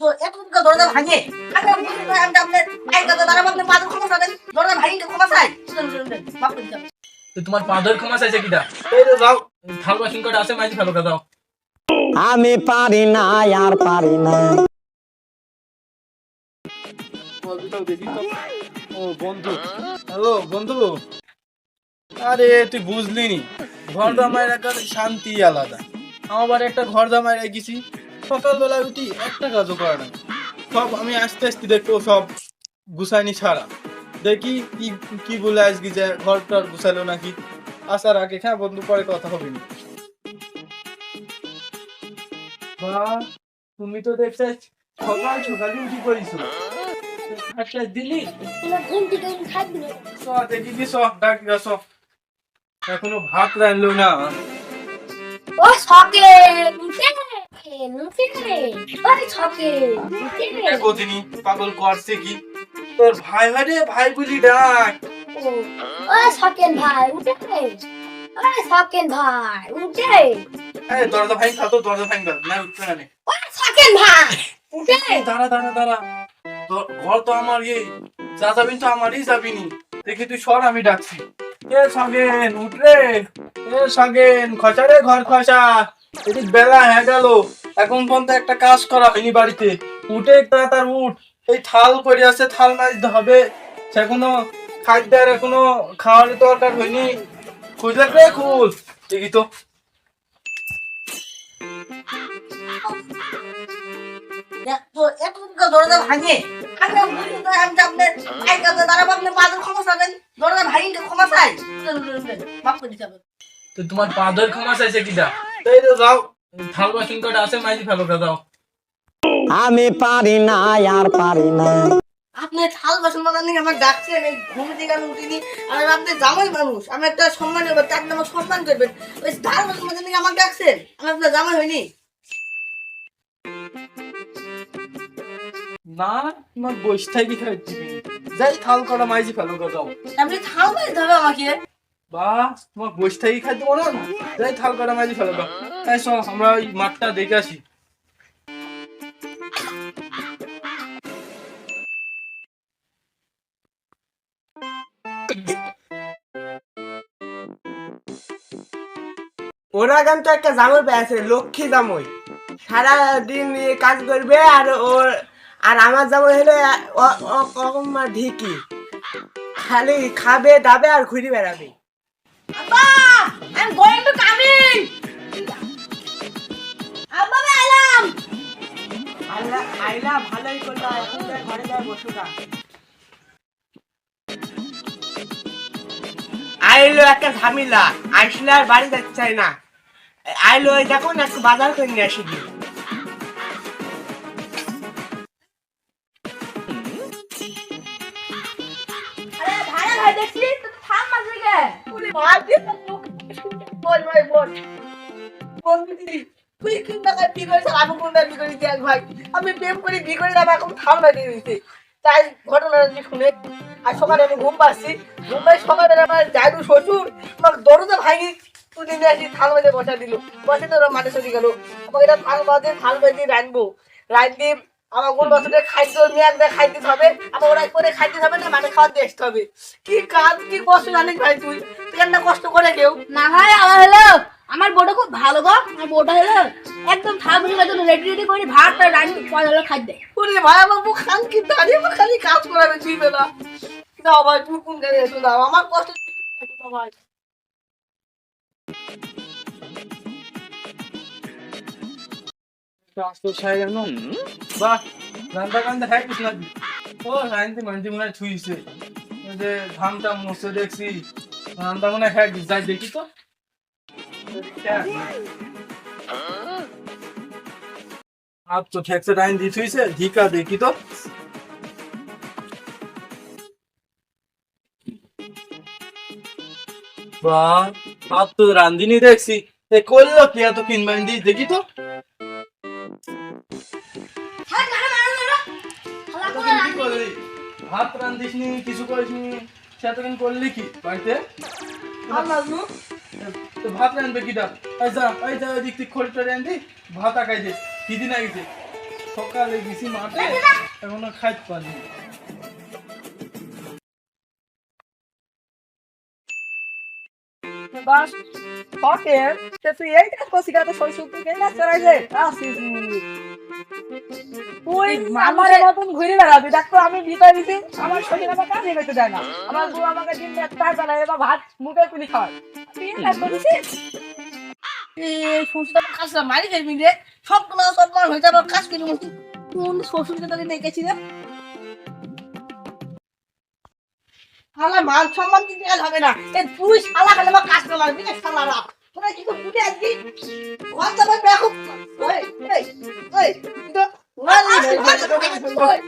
তো এতটুকু দরজা ভাঙে আমি আপনার মায়ের কাছে দাঁড়াবো আপনি পাথর ক্ষমা চাবেন দরজা ভাঙি ক্ষমা চাই মাফ করে দিতে হবে। তো তোমার পাঁদর ক্ষমা চাইছে কিটা এই রে যাও থাল বাসন কটা আছে মাইজি ফেলো দাও আমি পারি না আর পারি না। দেখি তো ও বন্ধু হ্যালো বন্ধু আরে তুই বুঝলি নি ঘর জামাইয়ের একটা শান্তি আলাদা আমার বাড়ি একটা ঘর জামাই রেখেছি সকালবেলা উঠি একটা কাজও করে না সব আমি আস্তে আস্তে দেখবো সব গুছাইনি ছাড়া দেখি কি কি বলে আজকে যে ঘরটা গুছালো নাকি আসার আগে হ্যাঁ বন্ধু পরে কথা হবে না বা তুমি তো দেখতে সকাল সকালই উঠি করিছো আচ্ছা দিলি ঘুম থেকে খাবি না দেখি কি সব ডাক গেছ এখনো ভাত রান্নলো না ও ছকে নুতে নুতে ওই ছকে নুতে কদিনই পাগল করছে কি তোর ভাই রে ভাই বলি ডাক ও ছকেন ভাই উঠে ও ছকেন ভাই উঠে এই দরজা ভাই খাতো দরজা ভাই না উঠবে না নে। ও ছকেন ভাই উঠে দাঁড়া দাঁড়া দাঁড়া তোর ঘর তো আমার যা যাবিন তো আমারই যাবিনি দেখি তুই সর আমি ডাকছি এ সগেন উঠ রে এ সগেন খচা রে ঘর খচা এদিক বেলা হয়ে গেল এখন পর্যন্ত একটা কাজ করা হয়নি বাড়িতে উঠে তাড়াতাড়ি উঠ এই থাল পড়ে আছে থাল মাজতে হবে সেখনো খাদ্যের এখনো খাওয়ার দরকার হয়নি খুঁজলে রে খুল দেখি তো তো এতটুকু দরজা ভাঙে আমি আপনার মায়ের কাছে দাঁড়াবো আপনি পাথর ক্ষমা চাবেন দরজা ভাঙি ক্ষমা চাই মাফ করে দিতে হবে। তো তোমার পাদর ক্ষমা চাইছে কিটা এই তো যাও থাল বাসন কটা আছে মাইজি ফেলো দাও আমি পারি না আর পারি না। আপনি থাল বাসন মাজার নিয়ে আমার ডাকছেন এই ঘুম থেকে আমি উঠিনি আর আপনি জামাই মানুষ আমি একটা সম্মান নেবো তার আমার সম্মান করবেন ওই থাল বাসন মাজার নিয়ে আমার ডাকছেন আমি আপনার জামাই হয়নি না তোমার বসে থাকি খাচ্ছি যাই থাল কটা মাইজি ফেলো দাও আপনি থাল মারতে হবে আমাকে বা তোমার বসে থাকি খাই দেবো না যাই থাল কটা মাইজি ফেলো দাও তাই সব আমরা ওই মাঠটা দেখে আসি ওরা গান তো একটা জামই পেয়েছে লক্ষ্মী জামই সারাদিন কাজ করবে আর ওর আর আমার জামই হলে ঢিকি খালি খাবে দাবে আর ঘুরে বেড়াবে আব্বা I'm going to coming আব্বা আমি আইলাম আইলা আইলা ভালোই করলো এখন তো ঘরে যায় বসুকা আইলো একটা ঝামেলা আসলে আর বাড়ি যেতে চাই না আইলো ওই দেখো না একটু বাজার করে নিয়ে আসি দি আরে ভাড়া ভাই দেখছিস তো থাম মাঝে গে পুরি মার দিয়ে বল ভাই বল কোন দিদি তুই কি টাকা কি করিস আমি কোন টাকা কি করি দেখ ভাই আমি প্রেম করে বিয়ে করে যাবো এখন থাম না দিয়ে দিতে তাই ঘটনাটা শুনে আর সকালে আমি ঘুম পাচ্ছি ঘুম পাই সকালে আমার জাদু শ্বশুর আমার দরজা ভাঙি তুলে নিয়ে আসি থাল বাজে বসা দিল বসে তো ওরা মাঠে চলে গেল আমাকে এটা থাল বাজে রাখবো রাখতে আমার গোল বছরের খাদ্য নিয়ে একদম খাইতে হবে আবার ওরা করে খাইতে হবে না মানে খাওয়া দিয়ে আসতে হবে কি কাজ কি কষ্ট জানিস ভাই তুই তুই একটা কষ্ট করে কেউ না ভাই আমার হলো আমার বউটা খুব ভালো গো আমার বউটা হলো একদম থাল বসে জন্য রেডি রেডি করে ভাতটা রান্না পয়লা হলো খাদ্য ওরে ভাই আমার বউ খান কি দাঁড়িয়ে খালি কাজ করাবে তুইবে না দাও ভাই তুই কোন গাড়ি এসে দাও আমার কষ্ট ভাই বাহ রান্না কান্দা হ্যাঁ কিছু লাগবে ও রান্তি মান্তি মনে হয় ছুঁইছে যে ধানটা মশে দেখছি রান্না মনে হয় যাই দেখি তো আপ তো ঠেকছে রাইন দিয়ে ছুঁইছে ধিকা দেখি তো বাহ আপ তো রান্দিনি দেখছি এ করলো কি এত কিনবেন দি দেখি তো কি করলি ভাত রান্ধিসনি কিছু করিসনি সেতদিন করলি কি বাড়িতে তো ভাত রান্ধবে কিটা এই যা ওই দিক থেকে খড়িটা রান্ধি ভাত আঁকাই দে কি দিন আগে সকালে গেছি মাঠে এখনো খাইতে পারিনি। বাস ওকে তুই এই কাজ করছিস তো শৈশব থেকে কাজ করাই যে আসিস তুই আমার মতন ঘুরে বেড়াবি দেখো আমি ভিতরে দিছি আমার শরীর আমার কাজে করতে দেয় না আমার বউ আমাকে দিন রাত কাজ চালায় বা ভাত মুখে তুলি খাওয়ায় তুই এই কাজ করছিস এই শ্বশুর কাজটা মারি ফেলবি রে সবগুলো হয়ে যাবে কাজ করি মতো কোন শ্বশুরকে তোকে দেখেছি রে শালা মান সম্মান কিন্তু আর হবে না এ তুই শালা খালি আমার কাজ করলাম বিনা শালারা তোরা কি করে বুঝে আসবি ঘর যাবে দেখো ওই ওই তো ওই